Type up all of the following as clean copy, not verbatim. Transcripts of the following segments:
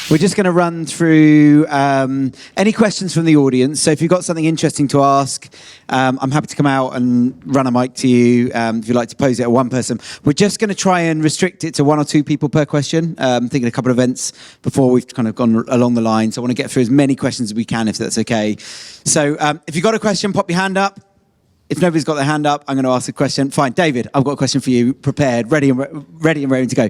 We're just going to run through any questions from the audience. So if you've got something interesting to ask, I'm happy to come out and run a mic to you if you'd like to pose it at one person. We're just going to try and restrict it to 1 or 2 people per question. Thinking a couple of events before we've kind of gone along the line. So I want to get through as many questions as we can, if that's okay. So if you've got a question, pop your hand up. If nobody's got their hand up, I'm going to ask a question. Fine, David, I've got a question for you, prepared, ready and ready to go.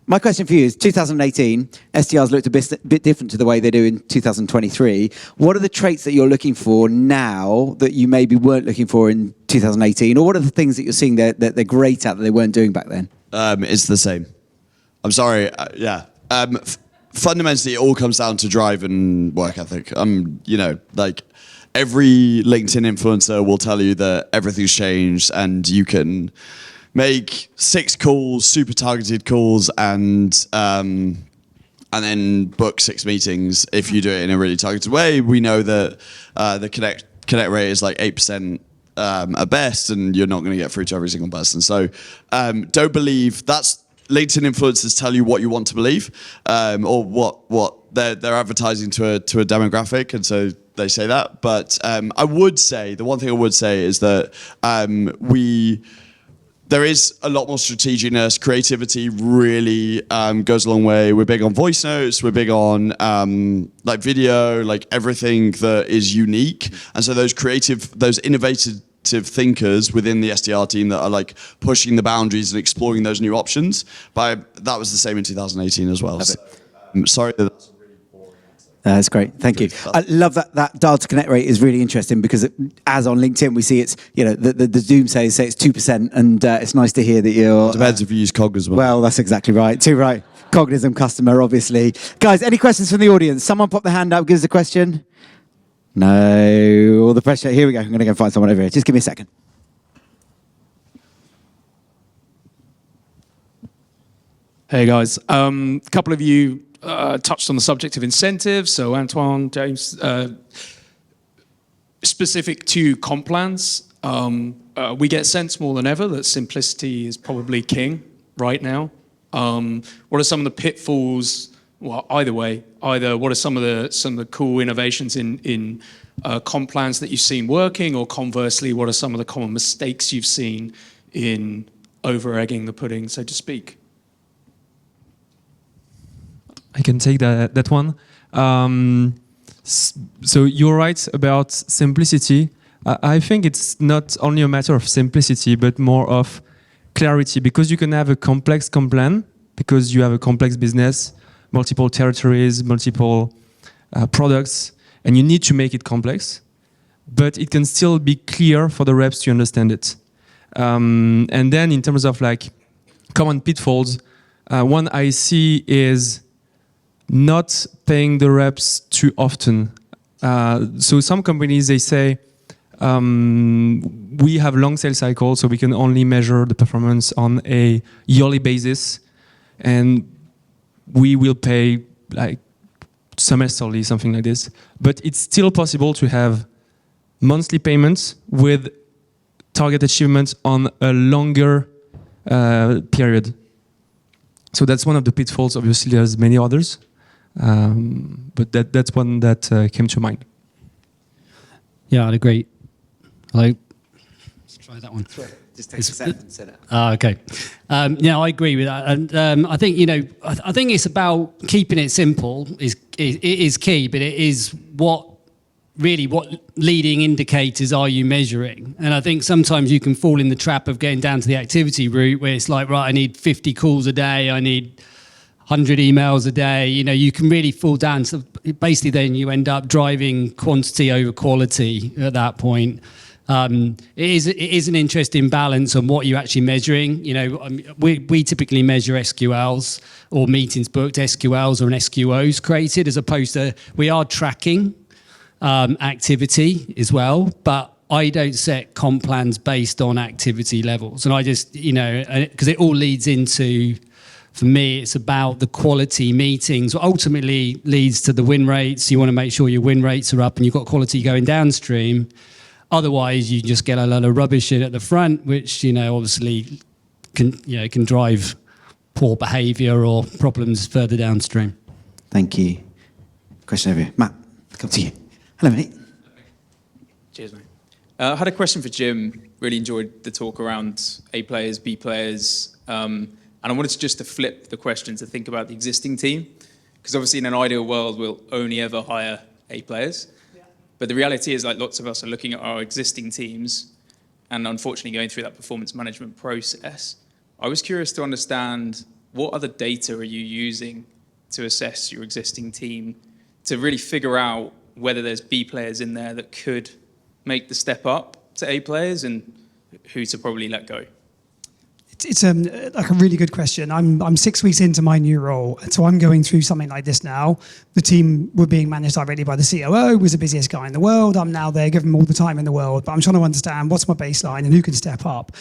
My question for you is, 2018, SDRs looked a bit different to the way they do in 2023. What are the traits that you're looking for now that you maybe weren't looking for in 2018? Or what are the things that you're seeing that they're great at that they weren't doing back then? It's the same. I'm sorry, fundamentally, it all comes down to drive and work ethic. Every LinkedIn influencer will tell you that everything's changed and you can make 6 calls, super targeted calls, and then book 6 meetings if you do it in a really targeted way. We know that the connect rate is like 8% at best, and you're not going to get through to every single person. So don't believe that's LinkedIn influencers tell you what you want to believe, or what they're advertising to a demographic, and so they say that. But I would say, the one thing I would say is that there is a lot more strateginess. Creativity really goes a long way. We're big on voice notes. We're big on video, everything that is unique. And so those innovative thinkers within the SDR team that are pushing the boundaries and exploring those new options. But that was the same in 2018 as well. So, sorry that that's a really boring answer. That's great. Thank you. I love that dial to connect rate is really interesting, because as on LinkedIn we see it's, the doomsayers say it's 2%, and it's nice to hear that you're... Depends if you use Cog as well. Well, that's exactly right. Too right. Cognism customer, obviously. Guys, any questions from the audience? Someone pop their hand up, give us a question. No, all the pressure. Here we go. I'm going to go find someone over here. Just give me a second. Hey guys, a couple of you touched on the subject of incentives. So Antoine, James, specific to comp plans, we get sense more than ever that simplicity is probably king right now. What are some of the pitfalls? Well, either way, what are some of the cool innovations in comp plans that you've seen working, or conversely, what are some of the common mistakes you've seen in over-egging the pudding, so to speak? I can take that one. So you're right about simplicity. I think it's not only a matter of simplicity, but more of clarity, because you can have a complex comp plan, because you have a complex business, multiple territories, multiple products, and you need to make it complex, but it can still be clear for the reps to understand it. And then in terms of common pitfalls, one I see is not paying the reps too often. So some companies, they say, we have long sales cycles, so we can only measure the performance on a yearly basis, and we will pay semesterly, something like this. But it's still possible to have monthly payments with target achievements on a longer period. So that's one of the pitfalls. Obviously, there's many others, but that's one that came to mind. Yeah, I'd agree. Let's try that one. Just take a second and set it. Okay. Yeah, I agree with that. And I think, I think it's about keeping it simple is key, but it is what leading indicators are you measuring? And I think sometimes you can fall in the trap of getting down to the activity route, where it's right, I need 50 calls a day, I need 100 emails a day. You can really fall down. So basically then you end up driving quantity over quality at that point. It is an interesting balance on what you're actually measuring. We typically measure SQLs or meetings booked, SQLs or an SQOs created, as opposed to we are tracking activity as well, but I don't set comp plans based on activity levels. And I just, because it all leads into, for me, it's about the quality meetings. What ultimately leads to the win rates. You want to make sure your win rates are up and you've got quality going downstream. Otherwise, you just get a lot of rubbish in at the front, which, obviously can drive poor behaviour or problems further downstream. Thank you. Question over here. Matt, come to you. Hello, mate. Cheers, mate. I had a question for Jim. Really enjoyed the talk around A players, B players. And I wanted just to flip the question to think about the existing team. Because obviously in an ideal world, we'll only ever hire A players. Yeah. But the reality is, like, lots of us are looking at our existing teams and unfortunately going through that performance management process. I was curious to understand, what other data are you using to assess your existing team to really figure out whether there's B players in there that could make the step up to A players and who to probably let go? It's like a really good question. I'm 6 weeks into my new role, and so I'm going through something like this now. The team were being managed directly by the COO, who was the busiest guy in the world. I'm now there, giving him all the time in the world, but I'm trying to understand what's my baseline and who can step up.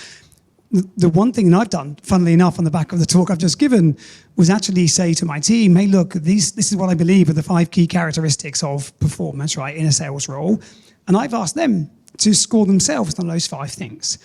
The one thing that I've done, funnily enough, on the back of the talk I've just given, was actually say to my team, hey, look, this is what I believe are the 5 key characteristics of performance, right, in a sales role. And I've asked them to score themselves on those 5 things.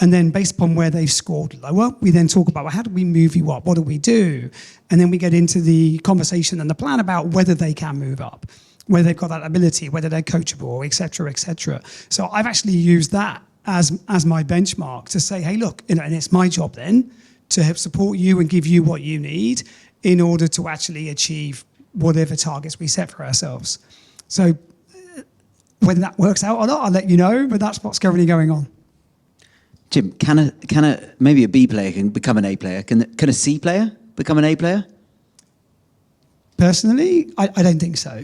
And then based upon where they've scored lower, we then talk about, well, how do we move you up? What do we do? And then we get into the conversation and the plan about whether they can move up, whether they've got that ability, whether they're coachable, et cetera, et cetera. So I've actually used that as my benchmark to say, hey, look, and it's my job then to help support you and give you what you need in order to actually achieve whatever targets we set for ourselves. So whether that works out or not, I'll let you know, but that's what's currently going on. Jim, maybe a B player can become an A player? Can a C player become an A player? Personally, I don't think so.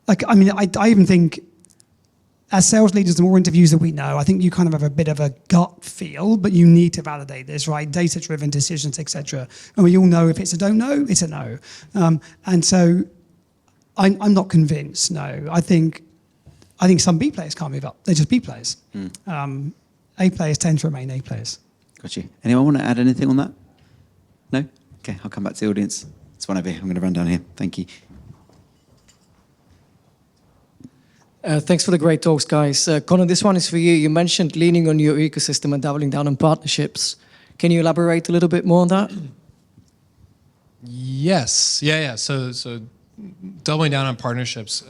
I even think, as sales leaders, the more interviews that we know, I think you kind of have a bit of a gut feel, but you need to validate this, right? Data-driven decisions, etc. And we all know if it's a don't know, it's a no. And so I'm not convinced, no. I think some B players can't move up. They're just B players. A players tend to remain A players. Got you. Anyone want to add anything on that? No? Okay, I'll come back to the audience. It's one over here. I'm going to run down here. Thank you. Thanks for the great talks, guys. Conor, this one is for you. You mentioned leaning on your ecosystem and doubling down on partnerships. Can you elaborate a little bit more on that? Yes. Yeah. So doubling down on partnerships.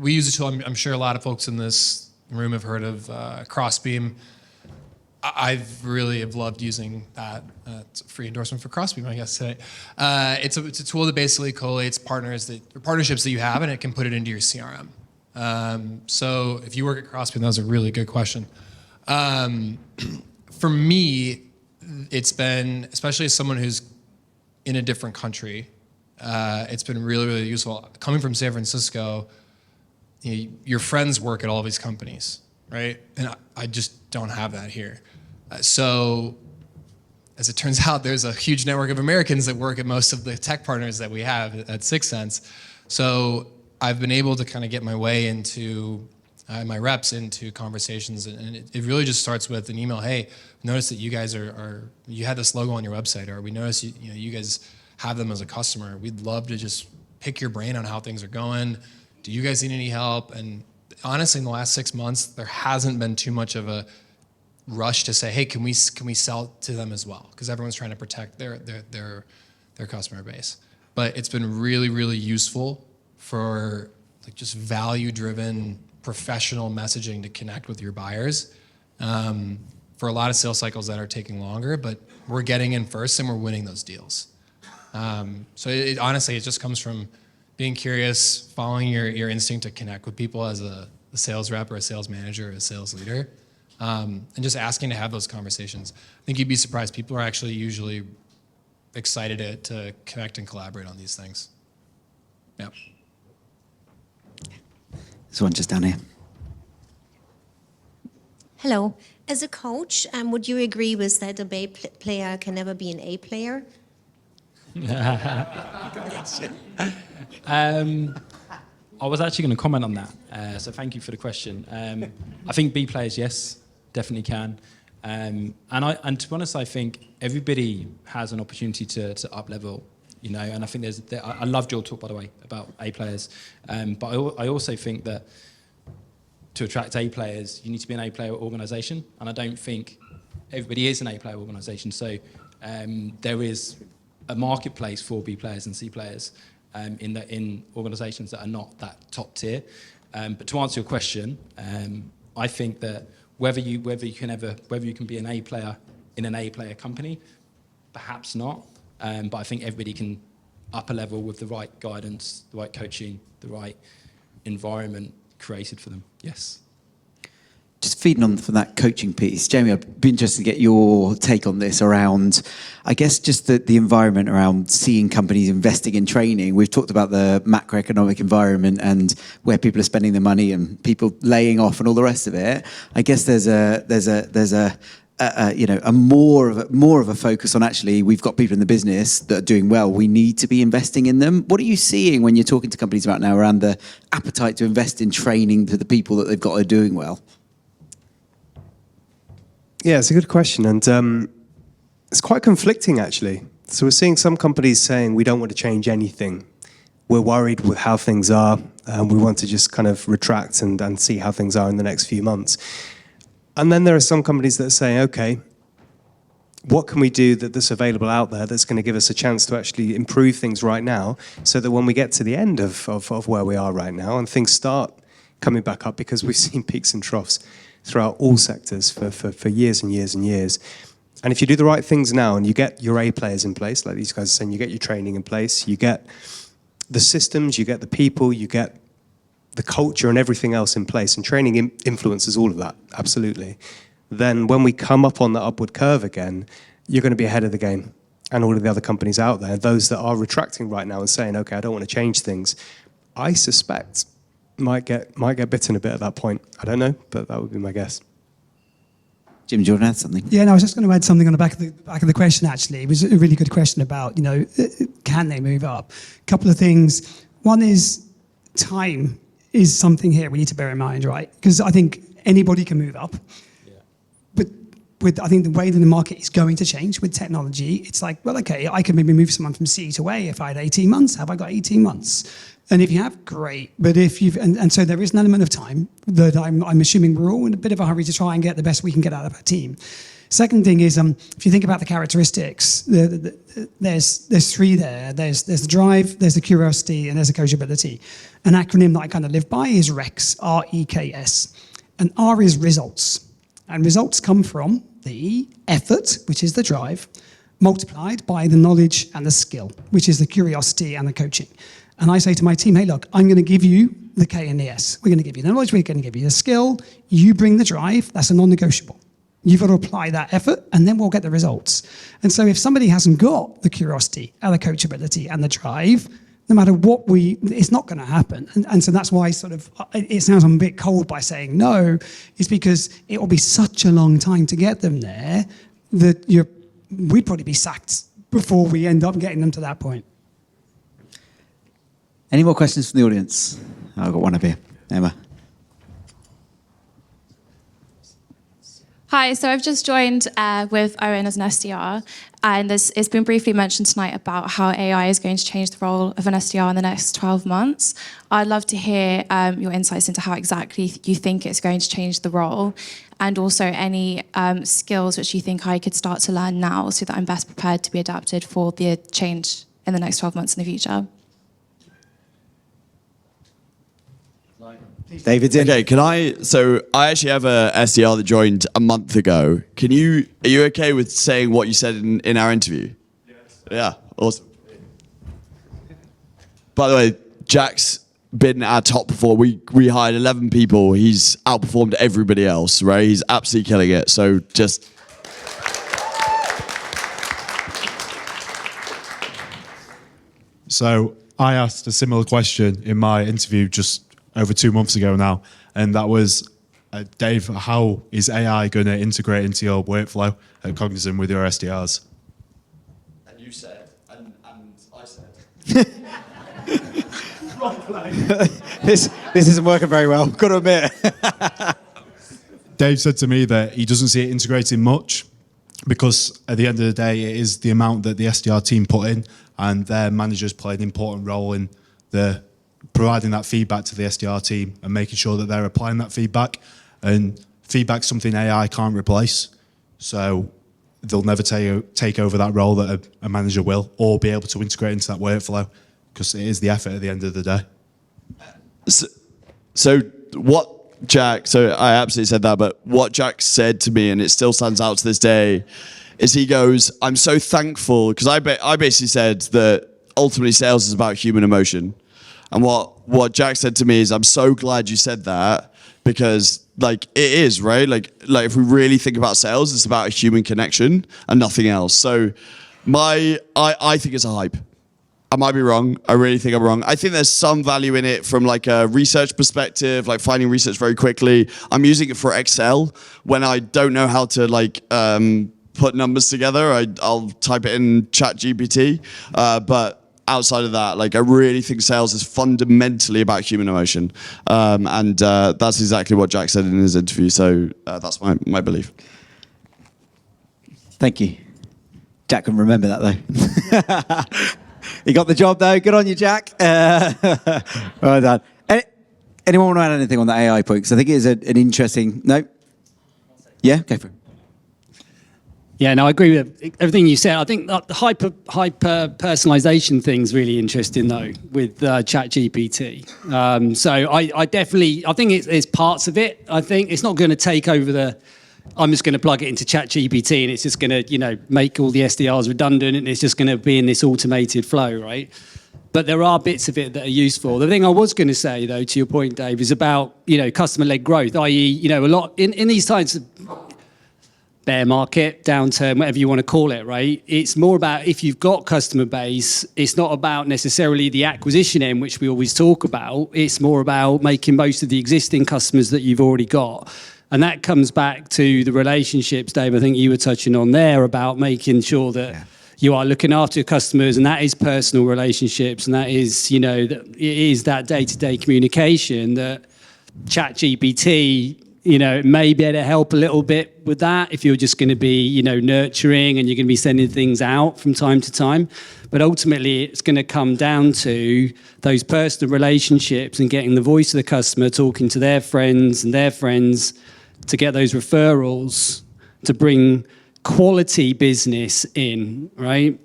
We use a tool. I'm sure a lot of folks in this room have heard of Crossbeam. I've really have loved using that. It's a free endorsement for Crossbeam, I guess today. It's a tool that basically collates partnerships that you have, and it can put it into your CRM. So if you work at Crossbeam, that was a really good question. For me, it's been, especially as someone who's in a different country, it's been really, really useful. Coming from San Francisco, your friends work at all these companies, right? And I just don't have that here. So as it turns out, there's a huge network of Americans that work at most of the tech partners that we have at 6 Sense. So I've been able to kind of get my way into my reps into conversations, and it really just starts with an email. Hey, notice that you guys you had this logo on your website, or we noticed you guys have them as a customer. We'd love to just pick your brain on how things are going. Do you guys need any help? And honestly, in the last 6 months, there hasn't been too much of a rush to say, hey, can we sell to them as well? Because everyone's trying to protect their customer base. But it's been really, really useful for like just value-driven professional messaging to connect with your buyers for a lot of sales cycles that are taking longer, but we're getting in first and we're winning those deals. So honestly, it just comes from being curious, following your instinct to connect with people as a sales rep or a sales manager or a sales leader, and just asking to have those conversations. I think you'd be surprised. People are actually usually excited to connect and collaborate on these things. Yeah. There's one just down here. Hello. As a coach, would you agree with that a B player can never be an A player? I was actually going to comment on that, so thank you for the question. I think B players, yes, definitely can. And to be honest, I think everybody has an opportunity to up level, and I think I loved your talk, by the way, about A players, but I also think that to attract A players, you need to be an A player organisation, and I don't think everybody is an A player organisation. So there is a marketplace for B players and C players, in organisations that are not that top tier. But to answer your question, I think that whether you can be an A player in an A player company, perhaps not. But I think everybody can up a level with the right guidance, the right coaching, the right environment created for them. Yes. Just feeding on from that coaching piece, Jamie, I'd be interested to get your take on this around, I guess, just the environment around seeing companies investing in training. We've talked about the macroeconomic environment and where people are spending their money and people laying off and all the rest of it. I guess there's a more of a focus on actually we've got people in the business that are doing well. We need to be investing in them. What are you seeing when you're talking to companies about now around the appetite to invest in training to the people that they've got are doing well? Yeah, it's a good question, and it's quite conflicting actually. So we're seeing some companies saying we don't want to change anything. We're worried with how things are, and we want to just kind of retract and see how things are in the next few months. And then there are some companies that are saying, okay, what can we do that's available out there that's going to give us a chance to actually improve things right now, so that when we get to the end of where we are right now and things start coming back up, because we've seen peaks and troughs throughout all sectors for years and years and years. And if you do the right things now and you get your A players in place, like these guys are saying, you get your training in place, you get the systems, you get the people, you get the culture and everything else in place, and training influences all of that, absolutely. Then when we come up on the upward curve again, you're going to be ahead of the game. And all of the other companies out there, those that are retracting right now and saying, okay, I don't want to change things, I suspect might get bitten a bit at that point. I don't know, but that would be my guess. Jim, do you want to add something? Yeah, no, I was just going to add something on the back of the question, actually. It was a really good question about, can they move up? A couple of things. One is time is something here we need to bear in mind, right? Because I think anybody can move up. Yeah. But I think the way that the market is going to change with technology, it's like, well, okay, I could maybe move someone from C to A if I had 18 months. Have I got 18 months? And if you have, great. But if you've, and so there is an element of time that I'm assuming we're all in a bit of a hurry to try and get the best we can get out of our team. Second thing is, if you think about the characteristics, there's three there. There's the drive, there's the curiosity, and there's the coachability. An acronym that I kind of live by is REKS, R-E-K-S. And R is results. And results come from the effort, which is the drive, multiplied by the knowledge and the skill, which is the curiosity and the coaching. And I say to my team, hey, look, I'm going to give you the K and the S. We're going to give you the knowledge, we're going to give you the skill. You bring the drive, that's a non-negotiable. You've got to apply that effort, and then we'll get the results. And so if somebody hasn't got the curiosity and the coachability and the drive, no matter what it's not going to happen. And so that's why it sounds I'm a bit cold by saying no, is because it will be such a long time to get them there that we'd probably be sacked before we end up getting them to that point. Any more questions from the audience? I've got one up here. Emma. Hi, so I've just joined with Owen as an SDR, and it's been briefly mentioned tonight about how AI is going to change the role of an SDR in the next 12 months. I'd love to hear your insights into how exactly you think it's going to change the role, and also any skills which you think I could start to learn now so that I'm best prepared to be adapted for the change in the next 12 months in the future. David. Okay, so I actually have a SDR that joined a month ago. Are you okay with saying what you said in our interview? Yes. Yeah, awesome. By the way, Jack's been our top performer. We hired 11 people. He's outperformed everybody else, right? He's absolutely killing it. So just... So I asked a similar question in my interview just over 2 months ago now, and that was, Dave, how is AI going to integrate into your workflow at Cognizant with your SDRs? And you said, and I said. This isn't working very well, got to admit. Dave said to me that he doesn't see it integrating much because at the end of the day, it is the amount that the SDR team put in, and their managers play an important role in providing that feedback to the SDR team and making sure that they're applying that feedback. And feedback's something AI can't replace. So they'll never take over that role that a manager will, or be able to integrate into that workflow. because it is the effort at the end of the day. So I absolutely said that, but what Jack said to me, and it still stands out to this day, is he goes, I'm so thankful, because I basically said that ultimately sales is about human emotion. And what Jack said to me is, I'm so glad you said that, because like it is, right? Like if we really think about sales, it's about a human connection and nothing else. So I think it's a hype. I might be wrong. I really think I'm wrong. I think there's some value in it from like a research perspective, like finding research very quickly. I'm using it for Excel when I don't know how to like put numbers together. I'll type it in ChatGPT. But outside of that, like I really think sales is fundamentally about human emotion. And that's exactly what Jack said in his interview. So that's my belief. Thank you. Jack can remember that though. You got the job though. Good on you, Jack. Well done. Anyone want to add anything on the AI point? Because I think it is an interesting. No. Yeah, go for it. Yeah, no, I agree with everything you said. I think the hyper personalization thing's really interesting though with ChatGPT. So I think it's parts of it. I think it's not going to take over I'm just going to plug it into ChatGPT and it's just going to, make all the SDRs redundant and it's just going to be in this automated flow, right? But there are bits of it that are useful. The thing I was going to say, though, to your point, Dave, is about, customer-led growth, i.e., a lot in these times of bear market, downturn, whatever you want to call it, right? It's more about if you've got customer base, it's not about necessarily the acquisition end, which we always talk about. It's more about making most of the existing customers that you've already got. And that comes back to the relationships, Dave, I think you were touching on there about making sure that you are looking after your customers, and that is personal relationships, and that is, it is that day-to-day communication that ChatGPT, may be able to help a little bit with that if you're just going to be, nurturing and you're going to be sending things out from time to time. But ultimately, it's going to come down to those personal relationships and getting the voice of the customer, talking to their friends and their friends, to get those referrals, to bring quality business in, right?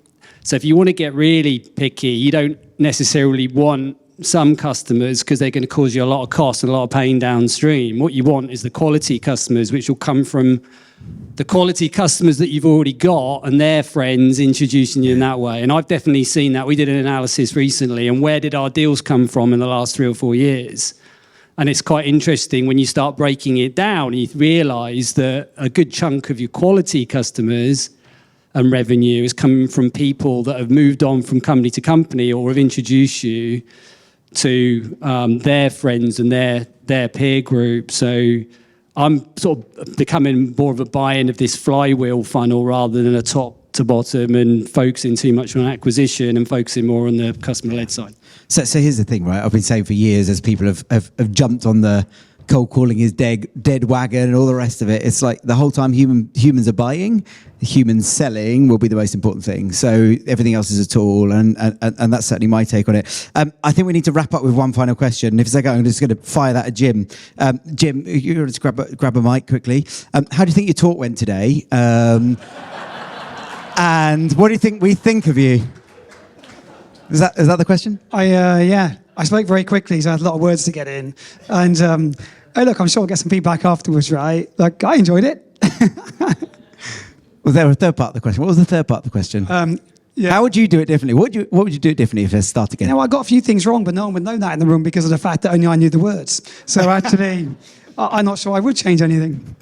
So if you want to get really picky, you don't necessarily want some customers because they're going to cause you a lot of cost and a lot of pain downstream. What you want is the quality customers, which will come from the quality customers that you've already got and their friends introducing you in that way. And I've definitely seen that. We did an analysis recently, and where did our deals come from in the last 3 or 4 years? And it's quite interesting when you start breaking it down, you realise that a good chunk of your quality customers and revenue is coming from people that have moved on from company to company or have introduced you to their friends and their peer group. So I'm sort of becoming more of a buy-in of this flywheel funnel rather than a top to bottom and focusing too much on acquisition and focusing more on the customer-led side. So here's the thing, right? I've been saying for years as people have jumped on the cold calling is dead wagon and all the rest of it. It's like the whole time humans are buying, humans selling will be the most important thing. So everything else is a tool, and that's certainly my take on it. I think we need to wrap up with one final question. If it's okay, I'm just going to fire that at Jim. Jim, you want to grab a mic quickly. How do you think your talk went today? And what do you think we think of you? Is that the question? I spoke very quickly, so I had a lot of words to get in. And hey, look, I'm sure I'll get some feedback afterwards, right? Like, I enjoyed it. Was there a third part of the question? What was the third part of the question? How would you do it differently? What would you do it differently if it started again? I got a few things wrong, but no one would know that in the room because of the fact that only I knew the words. So actually, I'm not sure I would change anything.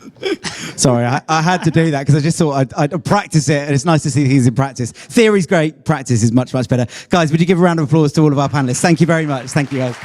Sorry, I had to do that because I just thought I'd practice it, and it's nice to see things in practice. Theory's great, practice is much, much better. Guys, would you give a round of applause to all of our panelists? Thank you very much. Thank you, guys.